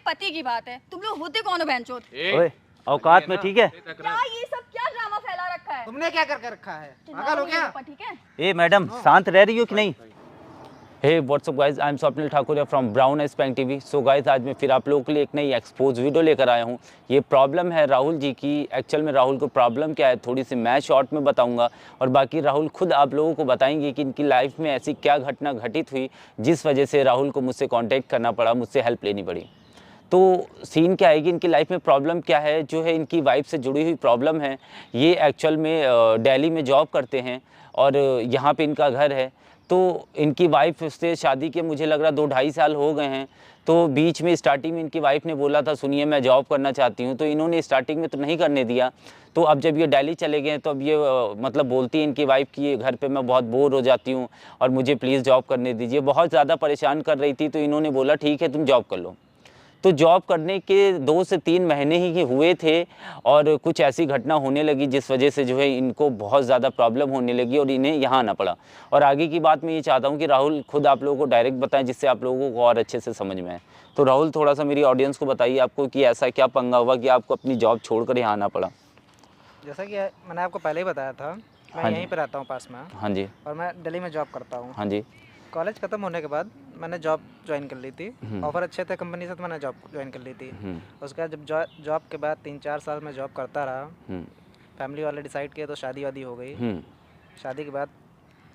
पति की बात है, तुम लोग होते कौन हो बहनचोद? ओए औकात में, ठीक है? क्या ये सब क्या ड्रामा फैला रखा है? तुमने क्या करके रखा है? पागल हो क्या? ठीक है? ए मैडम, शांत रह रही हो कि नहीं? Hey what's up guys, I am Swapnil Thakur from Brown Spank TV. So guys, आज मैं फिर आप लोगों के लिए एक नई एक्सपोज वीडियो लेकर आया हूँ। ये प्रॉब्लम है राहुल जी की। एक्चुअल में राहुल को प्रॉब्लम क्या है थोड़ी सी मैं शॉर्ट में बताऊंगा, और बाकी राहुल खुद आप लोगों को बताएंगे कि इनकी लाइफ में ऐसी क्या घटना घटित हुई जिस वजह से राहुल को मुझसे कॉन्टैक्ट करना पड़ा, मुझसे हेल्प लेनी पड़ी। तो सीन क्या है कि इनकी लाइफ में प्रॉब्लम क्या है, जो है इनकी वाइफ से जुड़ी हुई प्रॉब्लम है। ये एक्चुअल में दिल्ली में जॉब करते हैं और यहाँ पे इनका घर है। तो इनकी वाइफ से शादी के मुझे लग रहा 2-2.5 साल हो गए हैं। तो बीच में स्टार्टिंग में इनकी वाइफ ने बोला था सुनिए मैं जॉब करना चाहती हूँ, तो इन्होंने स्टार्टिंग में तो नहीं करने दिया। तो अब जब ये दिल्ली चले गए तो अब ये मतलब बोलती है इनकी वाइफ कि घर पे मैं बहुत बोर हो जाती हूँ और मुझे प्लीज़ जॉब करने दीजिए। बहुत ज़्यादा परेशान कर रही थी, तो इन्होंने बोला ठीक है तुम जॉब कर लो। तो जॉब करने के 2 से 3 महीने ही हुए थे और कुछ ऐसी घटना होने लगी जिस वजह से जो है इनको बहुत ज़्यादा प्रॉब्लम होने लगी और इन्हें यहाँ आना पड़ा। और आगे की बात मैं ये चाहता हूँ कि राहुल खुद आप लोगों को डायरेक्ट बताएं, जिससे आप लोगों को और अच्छे से समझ में आए। तो राहुल थोड़ा सा मेरी ऑडियंस को बताइए आपको कि ऐसा क्या पंगा हुआ कि आपको अपनी जॉब छोड़कर यहाँ आना पड़ा। जैसा कि मैंने आपको पहले ही बताया था, मैं हाँ जी। यहीं पर रहता हूँ पास में, हाँ जी। और मैं दिल्ली में जॉब करता हूँ। हाँ जी। कॉलेज ख़त्म होने के बाद मैंने जॉब ज्वाइन कर ली थी। ऑफ़र अच्छे थे कंपनी से, तो मैंने जॉब ज्वाइन कर ली थी। उसके बाद जब जॉब के बाद 3-4 साल मैं जॉब करता रहा, फैमिली वाले डिसाइड किए तो शादी वादी हो गई। शादी के बाद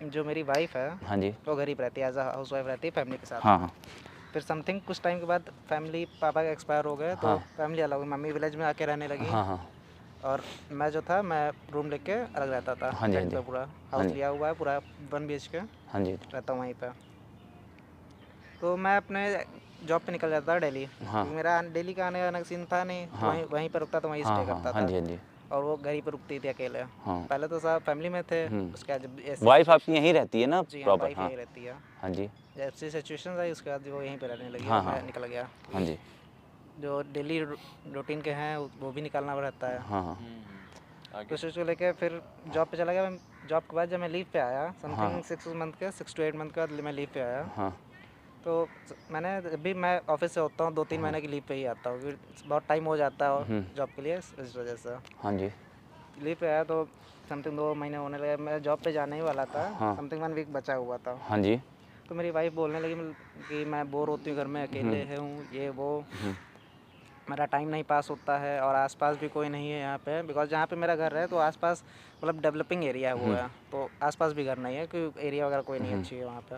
जो मेरी वाइफ है, हाँ जी, वो घर ही पर रहती है, एज अ हाउस वाइफ रहती है फैमिली के साथ। हाँ। फिर समथिंग कुछ टाइम के बाद फैमिली, पापा के एक्सपायर हो गए, तो फैमिली अलग हुई। मम्मी विलेज में आके रहने लगी। हाँ। और मैं जो था, मैं रूम लेके अलग रहता था। हाँ जी, रेंट पे पूरा हाउस लिया हुआ है, पूरा 1 BHK हाँ जी। रहता हूँ वहीं पे। तो मैं अपने जॉब पे निकल जाता था दिल्ली। हाँ। मेरा दिल्ली का आने वाला का सीन था नहीं, तो वहीं पर रुकता था, वहीं स्टे करता हाँ था। जी, हाँ जी। और वो घर ही पर रुकती थी अकेले। हाँ। पहले तो सब फैमिली में थे, उसके बाद जब वाइफ आपकी यहीं रहती है ना? जी हाँ, प्रॉपर? वाइफ यहीं रहती है। हाँ जी। जब ऐसी सिचुएशन आई, उसके बाद वो यहीं पे रहने लगी। हाँ, मैं निकल गया। हाँ जी। जो डेली रूटीन के हैं वो भी निकालना रहता है। हाँ। तो उस चीज़ को लेकर फिर जॉब पे चला गया। मैं जॉब के बाद जब मैं लीव पे आया, समथिंग 6 to 8 मंथ के बाद मैं लीव पे आया। हाँ। तो मैंने अभी मैं ऑफिस से होता हूँ 2-3 महीने की लीव पे ही आता हूँ, क्योंकि बहुत टाइम हो जाता है जॉब के लिए, इस वजह से हाँ जी। लीव पे आया। तो समथिंग 2 महीने होने लगे, मैं जॉब पे जाने ही वाला था। समथिंग 1 वीक बचा हुआ था। हाँ जी। तो मेरी वाइफ बोलने लगी कि मैं बोर होती हूँ घर में, अकेले हूँ, ये वो, मेरा टाइम नहीं पास होता है, और आसपास भी कोई नहीं है यहाँ पे। बिकॉज जहाँ पे मेरा घर है तो आसपास मतलब डेवलपिंग एरिया वो है, तो आसपास भी घर नहीं है, क्योंकि एरिया वगैरह कोई नहीं अच्छी है वहाँ पे।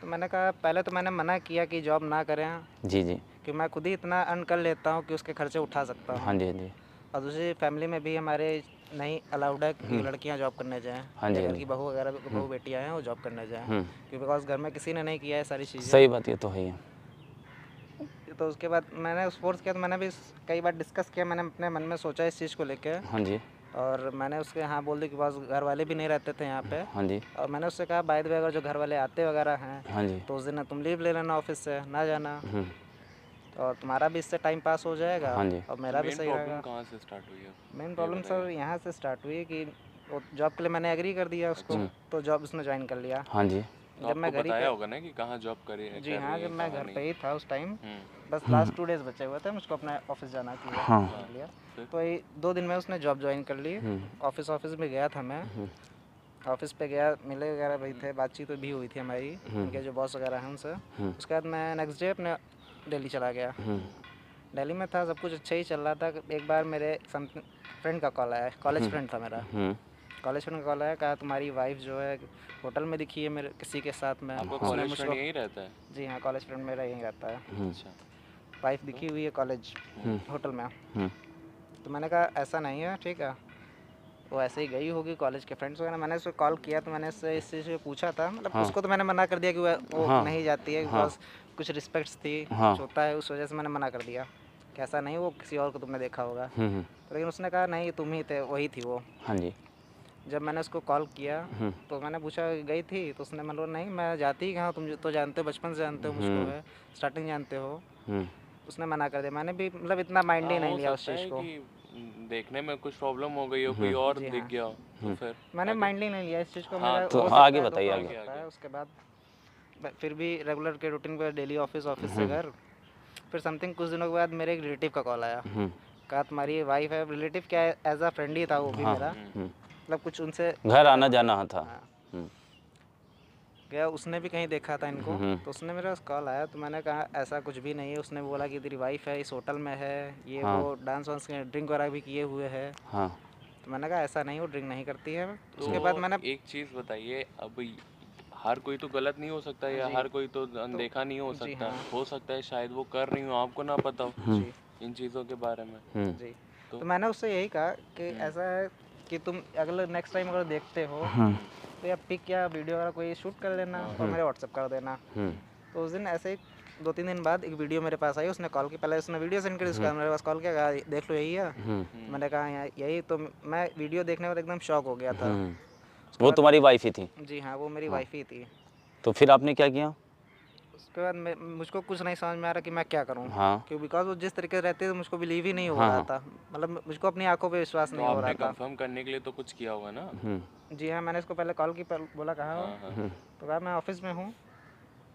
तो मैंने कहा, पहले तो मैंने मना किया कि जॉब ना करें जी जी, कि मैं खुद ही इतना अर्न कर लेता हूँ कि उसके खर्चे उठा सकता हूँ। हाँ जी, हाँ जी, और दूसरी फैमिली में भी हमारे नहीं अलाउड है कि लड़कियाँ जॉब करने जाएँ। हाँ जी, घर हाँ की जी। बहू वगैरह, बहू बेटियाँ हैं, वो जॉब करने जाएँ, क्योंकि बिकॉज घर में किसी ने नहीं किया है सारी चीज़ें। सही बात, ये तो है ही है। तो उसके बाद मैंने फोर्स किया, तो मैंने भी कई बार डिस्कस किया, मैंने अपने मन में सोचा इस चीज़ को लेके। हाँ जी, और मैंने उसके हाँ बोल दी कि बस घर वाले भी नहीं रहते थे यहाँ पे। हाँ जी, और मैंने उससे कहा, बाय द वे अगर जो घर वाले आते वगैरह हैं, हाँ जी, तो उस दिन तुम लीव ले लेना ऑफिस से, ना जाना, और तुम्हारा भी इससे टाइम पास हो जाएगा। हाँ जी। और मेरा भी सही रहेगा। कहाँ से स्टार्ट हुई है? मेन प्रॉब्लम सर यहाँ से स्टार्ट हुई कि जॉब के लिए मैंने एग्री कर दिया उसको, तो जॉब उसने ज्वाइन कर लिया। हाँ जी, जब मैं घर ही बताया होगा ना कि कहाँ जॉब करे? जी हाँ, जब मैं घर पे ही था उस टाइम, बस लास्ट 2 डेज बचे हुए थे, मुझको अपने ऑफिस जाना था लिया। तो ये 2 दिन में उसने जॉब ज्वाइन कर ली। ऑफिस भी गया था मैं, ऑफिस पे गया, मिले वगैरह भी थे, बातचीत भी हुई थी हमारी, उनके जो बॉस वगैरह हैं उनसे। उसके बाद मैं नेक्स्ट डे अपने दिल्ली चला गया। दिल्ली में था, सब कुछ अच्छा ही चल रहा था। एक बार मेरे फ्रेंड का कॉल आया, कॉलेज फ्रेंड था मेरा, कॉलेज फ्रेंड का कॉल आया, कहा तुम्हारी वाइफ जो है होटल में दिखी है मेरे किसी के साथ में। आपका कॉलेज फ्रेंड यहीं रहता है? जी हाँ, कॉलेज फ्रेंड मेरा यहीं रहता है। अच्छा। वाइफ दिखी हुई है कॉलेज होटल में। तो मैंने कहा ऐसा नहीं है, ठीक है, वो ऐसे ही गई होगी कॉलेज के फ्रेंड्स वगैरह। मैंने उसको कॉल किया, तो मैंने इससे इस चीज़ से पूछा था, मतलब उसको तो मैंने मना कर दिया कि वो नहीं जाती है, बिकॉज कुछ रिस्पेक्ट्स थी, कुछ होता है, उस वजह से मैंने मना कर दिया कि ऐसा नहीं, वो किसी और को तुमने देखा होगा। लेकिन उसने कहा नहीं, तुम ही थे, वही थी वो। हाँ जी। जब मैंने उसको कॉल किया तो मैंने पूछा गई थी, तो उसने मतलब नहीं, मैं जाती ही कहाँ, तुम तो जानते हो, बचपन से जानते हो मुझको, है स्टार्टिंग जानते हो। उसने मना कर दिया। मैंने भी मतलब इतना माइंड ही नहीं लिया उस चीज़ को। देखने में कुछ प्रॉब्लम हो गई हो, कोई और दिख गया हो, तो फिर मैंने माइंड ही नहीं लिया इस चीज़ को। हाँ, मेरा तो हो आगे सकता है, बताइए, तो आगे। हो सकता है। उसके बाद फिर भी रेगुलर के रूटीन पे डेली ऑफिस से घर, फिर समथिंग कुछ दिनों के बाद मेरे एक रिलेटिव का कॉल आया, कहा तुम्हारी वाइफ है। रिलेटिव क्या है, एज अ फ्रेंड ही था वो भी मेरा, मतलब कुछ उनसे घर आना जाना था। हाँ। गया, उसने भी कहीं देखा था इनको, तो उसने मेरा कॉल आया, तो मैंने कहा ऐसा कुछ भी नहीं है। उसने बोला कि तेरी वाइफ है, इस होटल में है, ये वो डांस वांस ड्रिंक वगैरह भी किए हुए है। हाँ। तो मैंने कहा ऐसा नहीं, वो ड्रिंक नहीं करती है। तो उसके बाद मैंने एक चीज़ बताइए, अब हर कोई तो गलत नहीं हो सकता, या हर कोई तो अनदेखा नहीं हो सकता। हो सकता है शायद वो कर रही हो, आपको ना पता हो इन चीज़ों के बारे में। जी, तो मैंने उससे यही कहा कि ऐसा है कि तुम अगले नेक्स्ट टाइम अगर देखते हो तो या पिक या वीडियो वगैरह कोई शूट कर लेना और मेरे व्हाट्सअप कर देना। तो उस दिन ऐसे ही 2-3 दिन बाद एक वीडियो मेरे पास आई, उसने कॉल की, पहले उसने वीडियो सेंड करी, उसके बाद मेरे पास कॉल किया, कहा देख लो यही है। तो मैंने कहा यही। तो मैं वीडियो देखने के बाद एकदम शॉक हो गया था। वो तुम्हारी वाइफ ही थी? जी हाँ, वो मेरी वाइफ ही थी। तो फिर आपने क्या किया? उसके बाद मुझको कुछ नहीं समझ में आ रहा कि मैं क्या करूं। हाँ। क्यों, बिकॉज वो जिस तरीके से रहते थे मुझको बिलीव ही नहीं हो रहा था, मतलब मुझको अपनी आंखों पे विश्वास नहीं हो रहा था। कंफर्म करने के लिए तो कुछ किया होगा ना? जी हाँ, मैंने उसको पहले कॉल की, बोला कहाँ हो, तो कहा मैं ऑफिस में हूँ।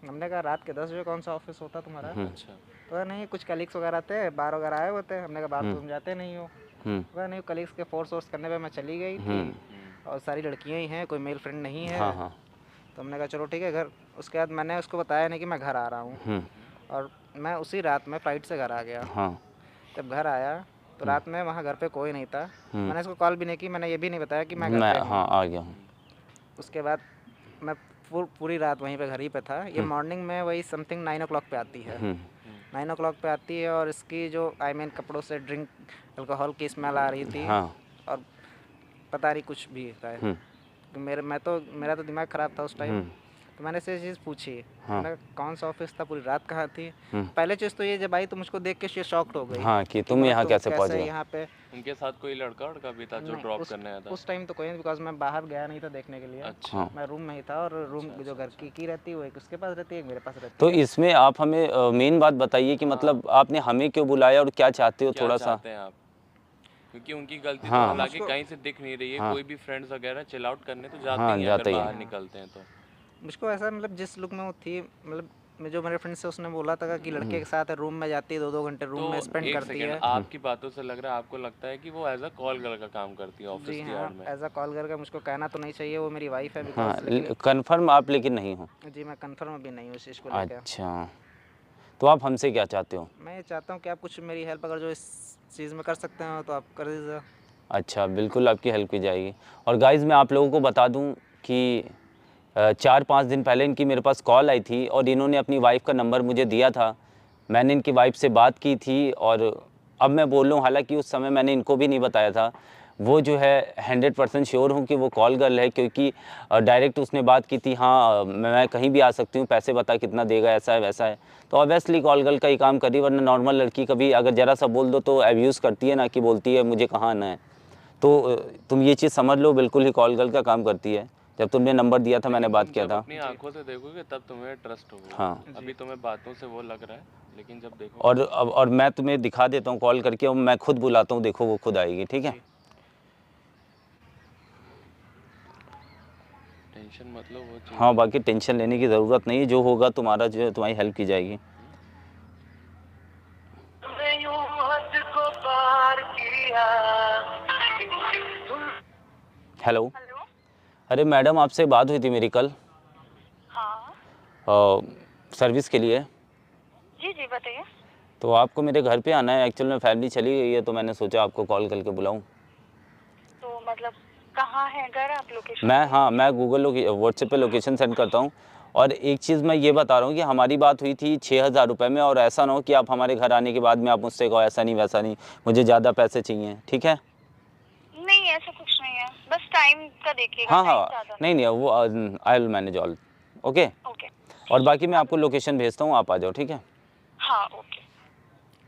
हमने कहा रात के 10 बजे कौन सा ऑफिस होता तुम्हारा? अच्छा। तो कहा नहीं, कुछ कलीग्स वगैरह थे, बाहर वगैरह आए होते। हमने कहा बाहर तो तुम जाते नहीं हो। तो कहा नहीं, कलीग्स के फोर्स करने पे मैं चली गई थी और सारी लड़कियाँ ही हैं, कोई मेल फ्रेंड नहीं है। तो हमने कहा चलो ठीक है घर। उसके बाद मैंने उसको बताया नहीं कि मैं घर आ रहा हूँ, और मैं उसी रात में फ़्लाइट से घर आ गया। जब घर आया तो रात में वहाँ घर पे कोई नहीं था। मैंने उसको कॉल भी नहीं की, मैंने ये भी नहीं बताया कि मैं घर पे हूँ। आ गया हूँ। उसके बाद मैं पूरी रात वहीं पे घर ही पे था। ये मॉर्निंग में वही समथिंग 9 o'clock पे आती है। 9 o'clock पे आती है, और इसकी जो कपड़ों से ड्रिंक अल्कोहल की स्मेल आ रही थी। और पता नहीं कुछ भी था। मेरा तो दिमाग ख़राब था उस टाइम। तो मैंने से चीज़ पूछी, मैंने कौन सा ऑफिस था, पूरी रात कहाँ थी। पहले चीज़ तो ये जब आई तो मुझको देख के शॉक्ड हो गई कि तुम यहाँ कैसे पहुँचे यहाँ पे। उनके साथ कोई लड़का भी था जो ड्रॉप करने आया था? उस टाइम तो कोई नहीं, बिकॉज मैं बाहर गया नहीं था देखने के लिए। अच्छा। मैं रूम में ही था, और रूम जो घर की रहती है वो एक उसके पास रहती है, एक मेरे पास रहती है। तो इसमें आप हमें मेन बात बताइए कि मतलब आपने हमें क्यों बुलाया और क्या चाहते हो, थोड़ा सा? आप, क्योंकि उनकी गलती तो हालांकि कहीं से दिख नहीं रही है। कोई भी फ्रेंड्स वगैरह चिल आउट करने तो जाते ही हैं, अगर बाहर निकलते हैं तो। मुझको ऐसा, मतलब जिस लुक में वो थी, मतलब जो मेरे फ्रेंड से उसने बोला था कि लड़के के साथ रूम में जाती है, 2-2 घंटे रूम में स्पेंड करती है। आपकी बातों से लग रहा है, आपको लगता है कि वो एज अ कॉल गर्ल का काम करती है ऑफिस की यार्ड में? एज अ कॉल गर्ल का मुझको कहना तो नहीं चाहिए, वो मेरी वाइफ है। कंफर्म आप लेकिन नहीं हो? जी, मैं कंफर्म अभी नहीं हूँ इस चीज़ को लेकर। अच्छा, तो आप हमसे क्या चाहते हो? मैं ये चाहता हूँ कि आप कुछ मेरी हेल्प अगर जो इस चीज़ में कर सकते हो तो आप कर दीजिए। अच्छा, बिल्कुल आपकी हेल्प की जाएगी। और गाइज़ मैं आप लोगों को बता दूं कि 4-5 दिन पहले इनकी मेरे पास कॉल आई थी, और इन्होंने अपनी वाइफ़ का नंबर मुझे दिया था। मैंने इनकी वाइफ़ से बात की थी, और अब मैं बोल रहा हूँ, हालांकि उस समय मैंने इनको भी नहीं बताया था। वो जो है 100% श्योर हूँ कि वो कॉल गर्ल है, क्योंकि डायरेक्ट उसने बात की थी, हाँ मैं कहीं भी आ सकती हूँ, पैसे बता कितना देगा, ऐसा है वैसा है। तो ऑब्वियसली कॉल गर्ल का ही काम करी, वरना नॉर्मल लड़की कभी अगर ज़रा सा बोल दो तो अब्यूज़ करती है ना, कि बोलती है मुझे कहाँ आना है। तो तुम ये चीज़ समझ लो, बिल्कुल ही कॉल गर्ल का काम करती है। जब तुमने नंबर दिया था, मैंने बात किया था। अपनी आंखों से देखोगे तब तुम्हें ट्रस्ट होगा। हाँ, अभी तुम्हें बातों से वो लग रहा है, लेकिन जब देखो। और मैं तुम्हें दिखा देता हूँ कॉल करके, और मैं खुद बुलाता हूँ, देखो वो खुद आएगी, ठीक है? टेंशन मतलब वो चीज़। हाँ, बाकी टेंशन लेने की ज़रूरत नहीं है, जो होगा तुम्हारा जो है तुम्हारी हेल्प की जाएगी। हेलो। अरे मैडम, आपसे बात हुई थी मेरी कल। हाँ। सर्विस के लिए। जी जी बताइए। तो आपको मेरे घर पे आना है, एक्चुअल में फैमिली चली गई है, तो मैंने सोचा आपको कॉल करके बुलाऊं। तो मतलब कहाँ है घर, आप लोकेशन? मैं गूगल व्हाट्सएप पे लोकेशन सेंड करता हूं। और एक चीज़ मैं ये बता रहा हूं कि हमारी बात हुई थी 6,000 रुपये में, और ऐसा ना हो कि आप हमारे घर आने के बाद में आप मुझसे कहो ऐसा नहीं वैसा नहीं, मुझे ज़्यादा पैसे चाहिए, ठीक है? नहीं ऐसा कुछ नहीं है, बस टाइम का देखिएगा। हाँ, नहीं वो I will manage all. Okay. Okay. और बाकी मैं आपको लोकेशन भेजता हूँ, आप आ जाओ, ठीक है? हाँ ओके।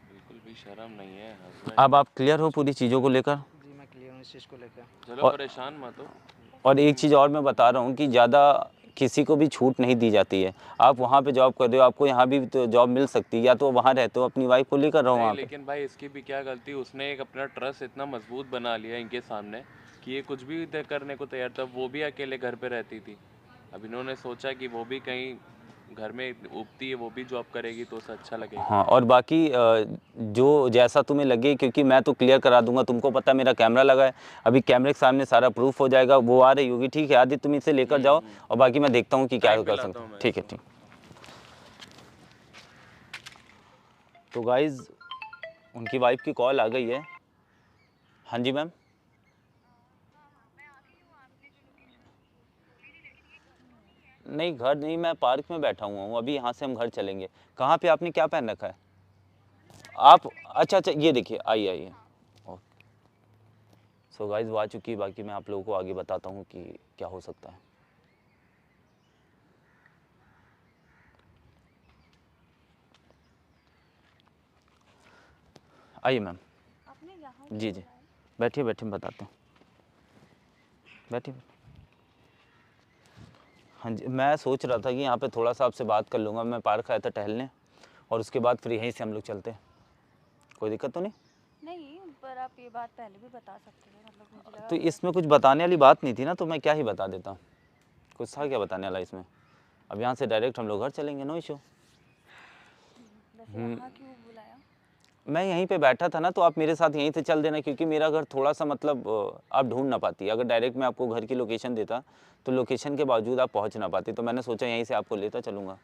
बिल्कुल भी शर्म नहीं है हस्बैंड। अब आप क्लियर हो पूरी चीज़ों को लेकर? जी, मैं क्लियर हूँ इस चीज़ को लेकर। चलो परेशान मत हो। और एक चीज़ और मैं बता रहा हूँ कि ज़्यादा किसी को भी छूट नहीं दी जाती है। आप वहाँ पे जॉब कर रहे हो, आपको यहाँ भी तो जॉब मिल सकती है, या तो वहाँ रहते हो अपनी वाइफ को लेकर रहो वहाँ पे। लेकिन भाई इसकी भी क्या गलती, उसने एक अपना ट्रस्ट इतना मजबूत बना लिया इनके सामने कि ये कुछ भी करने को तैयार था। वो भी अकेले घर पे रहती थी। अब इन्होंने सोचा कि वो भी कहीं घर में उगती है वो भी जॉब करेगी तो उसे अच्छा लगेगा। हाँ, और बाकी जो जैसा तुम्हें लगे, क्योंकि मैं तो क्लियर करा दूंगा, तुमको पता है मेरा कैमरा लगा है, अभी कैमरे के सामने सारा प्रूफ हो जाएगा। वो आ रही होगी, ठीक है आदित्य, तुम इसे लेकर जाओ और बाकी मैं देखता हूँ कि क्या कर सकता हूँ। ठीक है, ठीक। तो गाइज उनकी वाइफ की कॉल आ गई है। हाँ जी मैम। नहीं घर नहीं, मैं पार्क में बैठा हुआ हूँ अभी, यहाँ से हम घर चलेंगे। कहाँ पे, आपने क्या पहन रखा है आप? अच्छा अच्छा, ये देखिए, आइए आइए। ओके, सो गाइज वो आ चुकी है, बाकी मैं आप लोगों को आगे बताता हूँ कि क्या हो सकता है। आइए मैम। जी जी, बैठिए बैठिए, बताते हैं, बैठिए। हाँ जी, मैं सोच रहा था कि यहाँ पे थोड़ा सा आपसे बात कर लूँगा। मैं पार्क आया था टहलने और उसके बाद फिर यहीं से हम लोग चलते हैं। कोई दिक्कत तो नहीं? नहीं, पर आप ये बात पहले भी बता सकते थे, मतलब मुझे लगा। तो इसमें कुछ बताने वाली बात नहीं थी ना, तो मैं क्या ही बता देता। कुछ था क्या बताने वाला इसमें? अब यहाँ से डायरेक्ट हम लोग घर चलेंगे, नो इशू। वैसे यहाँ क्यों बुलाया? मैं यहीं पे बैठा था ना, तो आप मेरे साथ यहीं से चल देना, क्योंकि मेरा घर थोड़ा सा मतलब आप ढूंढ ना पाती। अगर डायरेक्ट मैं आपको घर की लोकेशन देता तो लोकेशन के बावजूद आप पहुंच ना पाती, तो मैंने सोचा यहीं से आपको लेता चलूँगा।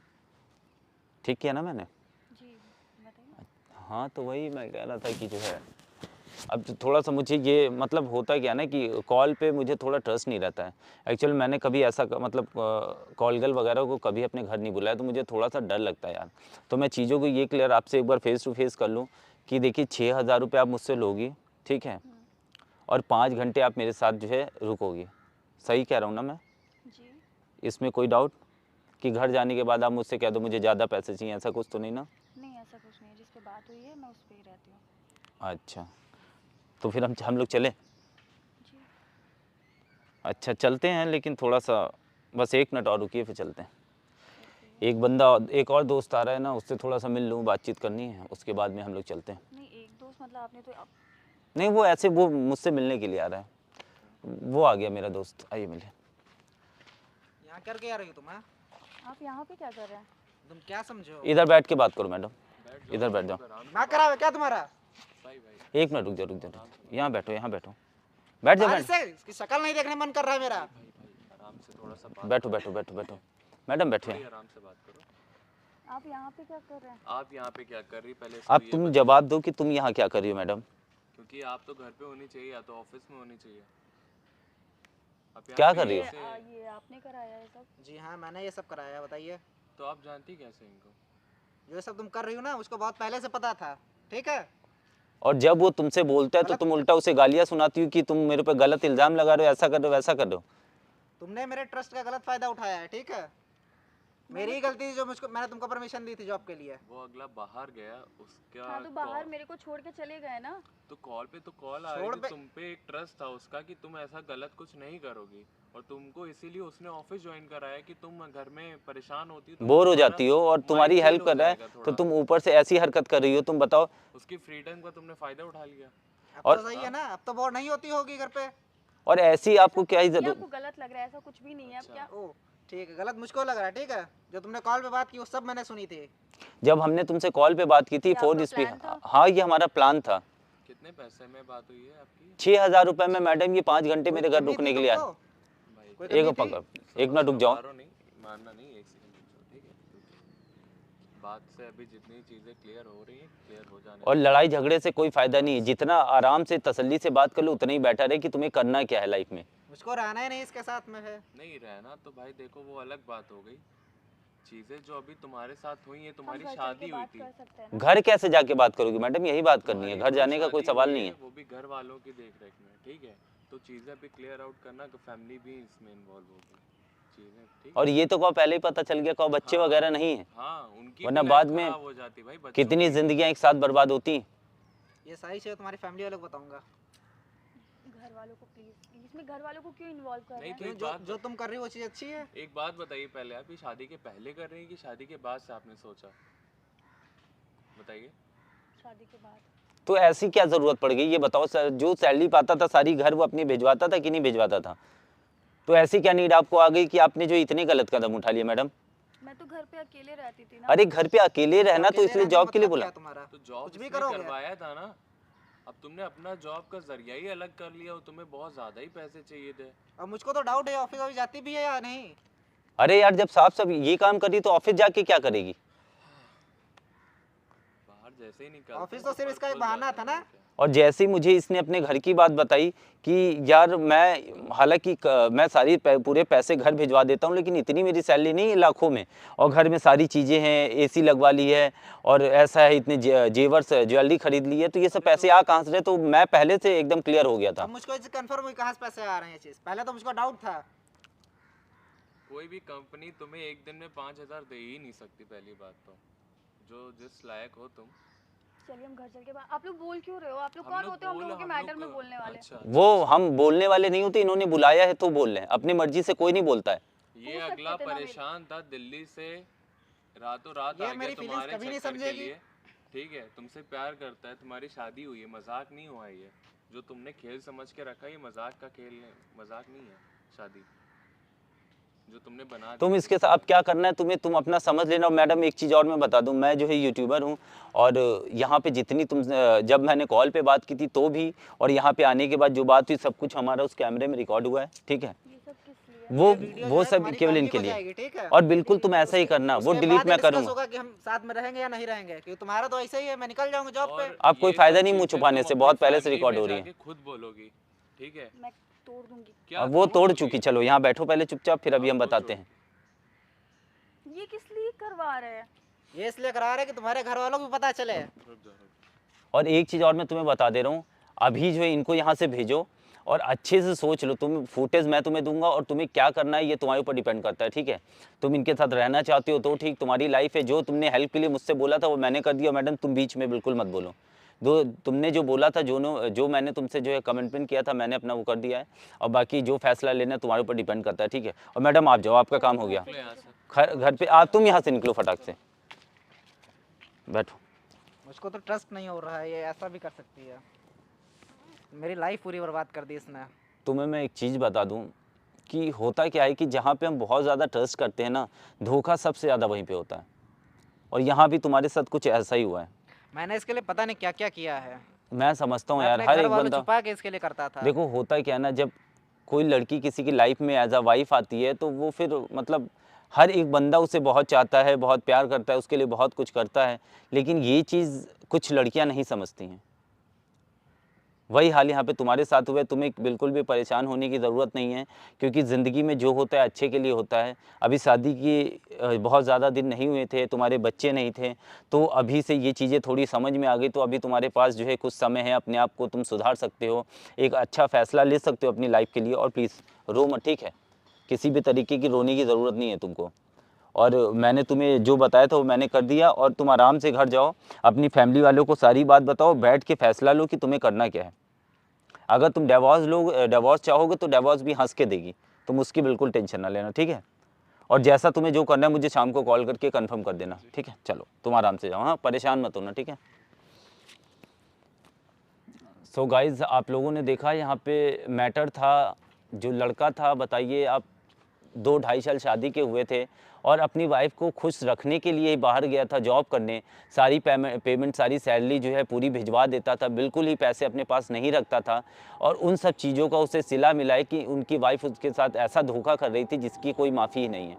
ठीक किया ना मैंने? जी बताइए। हाँ, तो वही मैं कह रहा था कि जो है अब थोड़ा सा मुझे ये मतलब होता क्या ना कि कॉल पे मुझे थोड़ा ट्रस्ट नहीं रहता है। एक्चुअली मैंने कभी ऐसा मतलब कॉल गर्ल वगैरह को कभी अपने घर नहीं बुलाया, तो मुझे थोड़ा सा डर लगता है यार। तो मैं चीज़ों को ये क्लियर आपसे एक बार फेस टू फेस कर लूँ कि देखिए 6,000 रुपये आप मुझसे लोगी, ठीक है, और 5 घंटे आप मेरे साथ जो है रुकोगी। सही कह रहा हूँ ना मैं? जी इसमें कोई डाउट कि घर जाने के बाद आप मुझसे कह दो मुझे ज़्यादा पैसे चाहिए, ऐसा कुछ तो नहीं ना? नहीं, ऐसा कुछ नहीं है, जिस पे बात हुई है मैं उस पे ही रहती हूँ। अच्छा, तो फिर हम लोग चले? जी अच्छा चलते हैं, लेकिन थोड़ा सा बस 1 मिनट और रुकिए, फिर चलते हैं। एक बंदा, एक और दोस्त आ रहा है ना, उससे थोड़ा सा मिल लूँ, बातचीत करनी है, उसके बाद में हम लोग चलते हैं। नहीं, एक दोस्त मतलब आपने तो नहीं, वो ऐसे वो मुझसे मिलने के लिए आ रहा है, वो आ गया मेरा दोस्त, आइए मिले। यहाँ करके आ रही हो तुम? हाँ, आप यहाँ पे क्या कर रहे हैं? तुम क्या समझो? इधर बैठ के बात करो मैडम, इधर बैठ जाओ। ना करा क्या तुम्हारा? 1 मिनट रुक जाओ, यहाँ बैठो, यहाँ बैठो, बैठ जाओ, बाहर से इसकी शक्ल नहीं देखने मन कर रहा है मेरा। आराम से थोड़ा सा बैठो बैठो बैठो बैठो, मैडम बैठो। आराम से बात करो। आप यहाँ पे क्या कर रहे हैं? आप यहाँ पे क्या कर रही पहले अब तुम जवाब दो कि तुम यहाँ क्या कर रही हो मैडम? क्योंकि आप तो घर पे होनी चाहिए या तो ऑफिस में होनी चाहिए। आप यहाँ क्या पे कर रही हो? ये आपने कराया है सब? जी हाँ, मैंने ये सब कराया, बताइए। तो आप जानती कैसे इनको? जो सब तुम कर रही हो ना, उसको बहुत पहले से पता था, ठीक है? और जब वो तुमसे बोलता है तो तुम उल्टा उसे गालियाँ सुनाती हो कि तुम मेरे पे गलत इल्जाम लगा रहे हो, ऐसा कर रहे हो, वैसा कर रहे हो। तुमने मेरे ट्रस्ट का गलत फायदा उठाया है, ठीक है? मेरी ही गलती थी जो मैंने तुमको परमिशन दी थी जॉब के लिए। वो अगला बाहर गया, उसका हाँ, तो बाहर मेरे को छोड़ के चले गए ना। तो कॉल आ रही थी, तुम पे एक ट्रस्ट था उसका कि तुम ऐसा गलत कुछ नहीं करोगी, और तुमको इसीलिए उसने ऑफिस ज्वाइन कराया कि तुम घर में परेशान होती हो, बोर हो जाती हो, और तुम्हारी हेल्प कर रहा है तो तुम ऊपर से ऐसी हरकत कर रही हो। तुम बताओ, उसकी फ्रीडम का तुमने फायदा उठा लिया। अब तो सही है ना, अब तो बोर नहीं होती होगी घर पे। और ऐसी आपको क्या ही ये जरूरत? आपको गलत लग रहा है? ऐसा कुछ भी नहीं है। अब क्या? ओ ठीक है, गलत मुझको लग रहा है, ठीक है? जो तुमने कॉल पे बात की वो सब मैंने सुनी थी। जब हमने तुमसे कॉल पे बात की थी, ये फोन आपका स्पीक, प्लान था? हाँ ये हमारा प्लान था। कितने पैसे में बात हुई है आपकी? 6,000 रुपए में मैडम, ये 5 घंटे मेरे घर कमी रुकने थी के लिए आए। तुमको? भाई कोई एक कमी थी? पकड़, 1 मिनट रुक जाओ। मारो नहीं, मारना नहीं, 1 सेकंड रुक जाओ, ठीक है? बात से अभी जितनी चीजें क्लियर हो रही हैं, क्लियर हो जाने और लड़ाई झगड़े से कोई फायदा नहीं है, जितना आराम से तसल्ली से बात कर लो उतना ही बेटर है कि तुम्हें करना क्या है लाइफ में। मुझको रहना ही नहीं इसके साथ में है। नहीं रहना तो भाई देखो वो अलग बात हो गई। चीजें जो अभी तुम्हारे साथ हुई है, तुम्हारी हम घर शादी चल के हुई बात थी। कर सकते हैं ना? घर कैसे जाके बात करोगी मैडम? यही बात करनी है, घर जाने का कोई शादी सवाल हुई नहीं है। वो भी घर वालों की देख रेख में, ठीक है? तो चीजें अभी क्लियर आउट करना कि फैमिली भी इसमें इन्वॉल्व होगी, चीजें ठीक। और ये तो कहो पहले ही पता चल गया, कहो बच्चे वगैरह नहीं है, हाँ, उनकी वरना भी बाद life में खराब हो जाती भाई, बच्चों कितनी की। जिंदगियां एक साथ बर्बाद होती हैं। ये सारी चीज़ तुम्हारी फैमिली वालों को बताऊंगा। घर वालों को प्लीज, इसमें घर वालों को क्यों इन्वॉल्व कर रहे नहीं हैं? तो एक जो बात जो तुम कर रही हो वो चीज़ अच्छी है। एक बात बताइए पहले, आप ये शादी के पहले कर रही हैं कि शादी के बाद से आपने सोचा? बताइए। शादी के बाद। तो ऐसी क्या जरूरत पड़ गई ये बताओ सर? जो सैलरी पाता था सारी घर वो अपनी भिजवाता था कि नहीं भिजवाता था? तो ऐसी क्या नीड आपको आ गई कि आपने जो इतने गलत कदम उठा लिए मैडम? मैं तो घर पे अकेले रहती थी ना। अरे घर पे अकेले रहना तो इसलिए जॉब के लिए बोला। तुम्हारा तो जॉब कुछ भी इसने करोगे। करवाया था ना, अब तुमने अपना जॉब का जरिया ही अलग कर लिया और तुम्हें बहुत ज्यादा ही पैसे चाहिए थे। अब मुझको तो डाउट है ऑफिस ऑफिस जाती भी है या नहीं। अरे यार जब साफ सब ये काम करी तो ऑफिस जाके क्या करेगी? बाहर जैसे ही निकल ऑफिस तो सिर्फ इसका एक बहाना था ना। और जैसे ही मुझे इसने अपने घर की बात बताई कि यार मैं हालांकि मैं सारी पूरे पैसे घर भिजवा देता हूँ, लेकिन इतनी मेरी सैलरी नहीं है लाखों में, और घर में सारी चीज़ें हैं, एसी लगवा ली है और ऐसा है, इतने जेवर ज्वेलरी खरीद ली है, तो ये सब पैसे आ कहाँ से रहे? तो मैं पहले से एकदम क्लियर हो गया था। अब मुझको कंफर्म हुई कहाँ से पैसे आ रहे हैं ये चीज़, पहले तो मुझको डाउट था। कोई भी कंपनी तुम्हें एक दिन में 5,000 दे ही नहीं सकती, पहली बात तो, जो जिस लायक हो तुम। चलिए हम घर चल के आप लोग बोल क्यों रहे हो? आप लोग कौन होते हो हम लोगों के मैटर में बोलने वाले? अच्छा, वो हम बोलने वाले नहीं होते, इन्होंने बुलाया है तो बोल रहे हैं, अपनी मर्जी से कोई नहीं बोलता है। ये अगला परेशान था दिल्ली से, रातों रात आ गया तुम्हारे कभी नहीं चक्कर के समझेगी। लिए, ठीक है, तुमसे प्यार करता है, तुम्हारी शादी हुई है, मजाक नहीं हुआ ये जो तुमने खेल समझ के रखा, ये मजाक का खेल है, मजाक नहीं है शादी जो तुमने बना तुम इसके साथ अब क्या करना है तुम्हें, तुम अपना समझ लेना। और मैडम एक चीज़ और मैं बता दूं, मैं जो है यूट्यूबर हूं, और यहाँ पे जितनी तुम जब मैंने कॉल पे बात की थी तो भी, और यहाँ पे आने के बाद जो बात हुई सब कुछ हमारा उस कैमरे में रिकॉर्ड हुआ है, ठीक है? ये सब किस लिए? वो सब केवल इनके लिए, ठीक है। और बिल्कुल तुम ऐसा ही करना, वो डिलीट मैं करूँगा। होगा कि हम साथ में रहेंगे या नहीं रहेंगे, क्योंकि तुम्हारा तो ऐसा ही है, मैं निकल जाऊंगा जॉब पे। अब कोई फायदा नहीं मुंह छुपाने से, बहुत पहले से रिकॉर्ड हो रही है। खुद बोलोगी, ठीक है? मैं तोड़ दूंगी। क्या अब वो तोड़ चुकी, चलो यहाँ बैठो पहले चुपचाप, फिर अभी हम बताते हैं। ये किस लिए करवा रहे हैं? ये इसलिए करा रहे कि तुम्हारे घर वालों को भी पता चले। और एक चीज़ और मैं तुम्हें बता दे रहा हूँ, अभी जो है इनको यहाँ से भेजो और अच्छे से सोच लो, तुम फुटेज मैं तुम्हें दूंगा और तुम्हें क्या करना है ये तुम्हारे ऊपर डिपेंड करता है, ठीक है? तुम इनके साथ रहना चाहते हो तो ठीक, तुम्हारी लाइफ है, जो तुमने हेल्प के लिए मुझसे बोला था वो मैंने कर दिया। मैडम तुम बीच में बिल्कुल मत बोलो, तुमने जो बोला था, जो मैंने तुमसे जो है कमिटमेंट किया था, मैंने अपना वो कर दिया है, और बाकी जो फैसला लेना है तुम्हारे ऊपर डिपेंड करता है, ठीक है? और मैडम आप जाओ, आपका काम हो गया। घर पे आप तुम यहाँ से निकलो फटाक से, बैठो। मुझको तो ट्रस्ट नहीं हो रहा है, ये ऐसा भी कर सकती है। मेरी लाइफ पूरी बर्बाद कर दी इसने। तुम्हें मैं एक चीज़ बता दूं कि होता क्या है कि जहाँ पे हम बहुत ज़्यादा ट्रस्ट करते हैं ना, धोखा सबसे ज़्यादा वहीं पे होता है, और यहाँ भी तुम्हारे साथ कुछ ऐसा ही हुआ है। मैंने इसके लिए पता नहीं क्या क्या किया है। मैं समझता हूँ मैं यार, अपने हर घर एक वालों बंदा छुपा के इसके लिए करता था। देखो होता क्या है ना, जब कोई लड़की किसी की लाइफ में एज अ वाइफ आती है तो वो फिर मतलब हर एक बंदा उसे बहुत चाहता है, बहुत प्यार करता है, उसके लिए बहुत कुछ करता है, लेकिन ये चीज़ कुछ लड़कियां नहीं समझती हैं। वही हाल यहाँ पे तुम्हारे साथ हुआ है। तुम्हें बिल्कुल भी परेशान होने की ज़रूरत नहीं है, क्योंकि ज़िंदगी में जो होता है अच्छे के लिए होता है। अभी शादी की बहुत ज़्यादा दिन नहीं हुए थे, तुम्हारे बच्चे नहीं थे, तो अभी से ये चीज़ें थोड़ी समझ में आ गई, तो अभी तुम्हारे पास जो है कुछ समय है, अपने आप को तुम सुधार सकते हो, एक अच्छा फ़ैसला ले सकते हो अपनी लाइफ के लिए। और प्लीज़ रो मत, ठीक है? किसी भी तरीके की रोने की ज़रूरत नहीं है तुमको, और मैंने तुम्हें जो बताया था वो मैंने कर दिया। और तुम आराम से घर जाओ, अपनी फैमिली वालों को सारी बात बताओ, बैठ के फैसला लो कि तुम्हें करना क्या है। अगर तुम डिवोर्स चाहोगे तो डिवोर्स भी हंस के देगी, तुम उसकी बिल्कुल टेंशन ना लेना, ठीक है? और जैसा तुम्हें जो करना है मुझे शाम को कॉल करके कंफर्म कर देना, ठीक है? चलो तुम आराम से जाओ, हाँ परेशान मत होना, ठीक है? सो गाइज़ आप लोगों ने देखा यहाँ पे मैटर था, जो लड़का था, बताइए आप 2-2.5 साल शादी के हुए थे और अपनी वाइफ को खुश रखने के लिए ही बाहर गया था जॉब करने, सारी पेमेंट सारी सैलरी जो है पूरी भिजवा देता था, बिल्कुल ही पैसे अपने पास नहीं रखता था, और उन सब चीज़ों का उसे सिला मिला है कि उनकी वाइफ उसके साथ ऐसा धोखा कर रही थी जिसकी कोई माफ़ी ही नहीं है।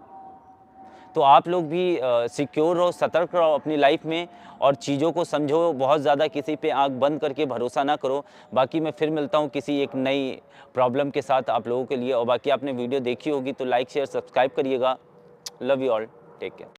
तो आप लोग भी सिक्योर रहो, सतर्क रहो अपनी लाइफ में, और चीज़ों को समझो, बहुत ज़्यादा किसी पे आंख बंद करके भरोसा ना करो। बाकी मैं फिर मिलता हूँ किसी एक नई प्रॉब्लम के साथ आप लोगों के लिए, और बाकी आपने वीडियो देखी होगी तो लाइक शेयर सब्सक्राइब करिएगा। Love you all, take care.